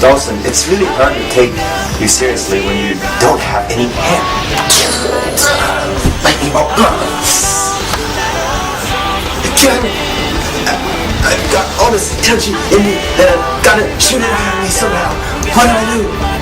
Dhalsim, it's really hard to take you seriously when you don't have any hair. Lightning bolt. I've got all this tension in me that I've got to shoot it out of me somehow. What do I do?